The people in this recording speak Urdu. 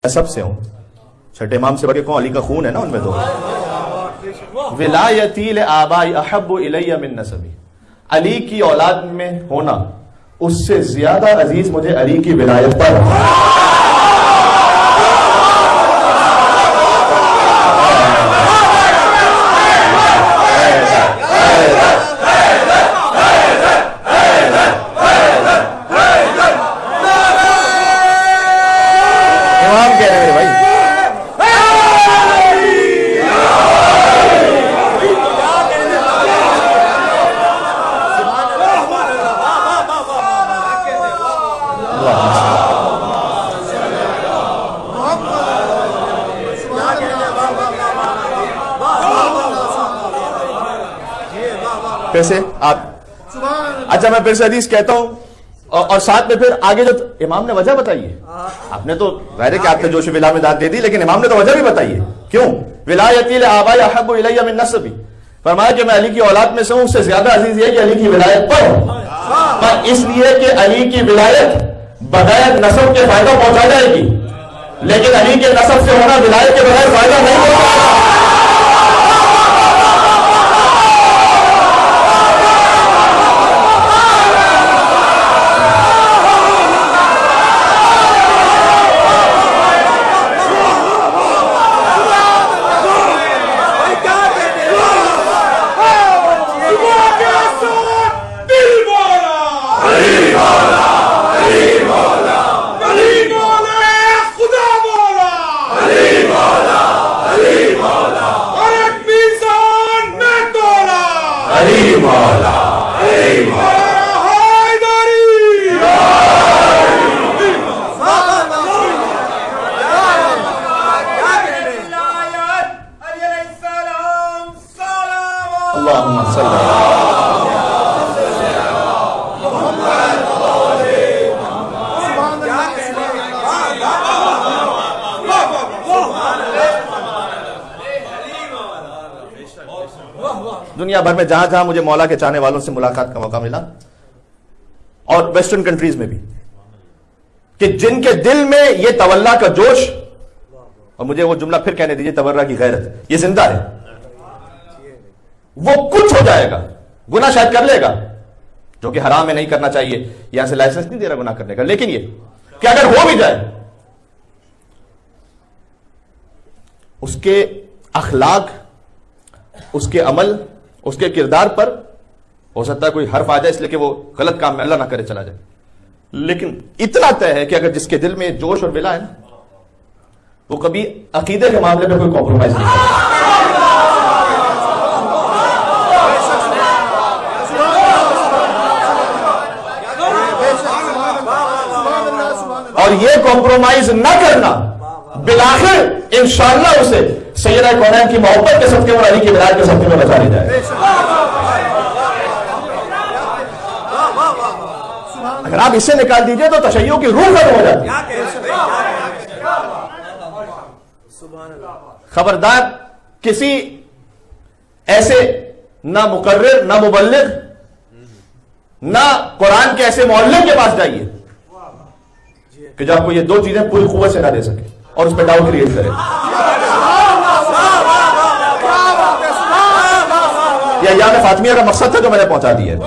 سب سے ہوں، چھٹے امام سے بڑھ کے کون؟ علی کا خون ہے نا ان میں تو۔ ولایتی لآبائی احب الی من نسبی، علی کی اولاد میں ہونا اس سے زیادہ عزیز مجھے علی کی ولایت پر۔ امام کہہ رہے ہیں بھائی، پھر سے آپ، اچھا میں پھر سے حدیث کہتا ہوں اور ساتھ میں پھر آگے جو امام نے وجہ بتائی ہے، آپ نے تو ظاہر ہے کہ آپ نے جوش ولا میں داد دے دی، لیکن امام نے تو وجہ بھی بتائی ہے کیوں۔ ولایتی لآبائی احب الی من نسبی، فرمایا کہ میں علی کی اولاد میں سے ہوں، اس سے زیادہ عزیز یہ کہ علی کی ولایت پر ہوں، اس لیے کہ علی کی ولایت بغیر نسب کے فائدہ پہنچا جائے گی، لیکن علی کے نسب سے ہونا ولایت کے بغیر فائدہ نہیں ہوگا۔ اللہم صلی دنیا بھر میں جہاں جہاں مجھے مولا کے چاہنے والوں سے ملاقات کا موقع ملا، اور ویسٹرن کنٹریز میں بھی، کہ جن کے دل میں یہ تولا کا جوش، اور مجھے وہ جملہ پھر کہنے دیجیے، تورا کی غیرت، یہ زندہ ہے، وہ کچھ ہو جائے گا، گناہ شاید کر لے گا جو کہ حرام ہے، نہیں کرنا چاہیے، یہاں سے لائسنس نہیں دے رہا گناہ کرنے کا، لیکن یہ کہ اگر ہو بھی جائے، اس کے اخلاق، اس کے عمل، اس کے کردار پر ہو سکتا ہے کوئی حرف آ جائے اس لیے کہ وہ غلط کام میں اللہ نہ کرے چلا جائے، لیکن اتنا طے ہے کہ اگر جس کے دل میں جوش اور ولا ہے نا، وہ کبھی عقیدے کے معاملے میں کوئی کمپرومائز نہیں کرتا۔ اور یہ کمپرومائز نہ کرنا بالآخر انشاءاللہ اسے سیدہ کونین کی محبت کے صدقے اور علی کی ولایت کے صدقے میں بچا لی جائے۔ اگر آپ اسے نکال دیجئے تو تشیع کی روح ختم ہو جاتی ہے۔ خبردار کسی ایسے نہ مقرر، نہ مبلغ، نہ قرآن کے ایسے معلم کے پاس جائیے کہ جو آپ کو یہ دو چیزیں پوری قوت سے نہ دے سکے اور اس پہ ڈاؤٹ کریٹ کرے، یہ ایام فاطمیہ کا مقصد تھا جو میں نے پہنچا دیا ہے۔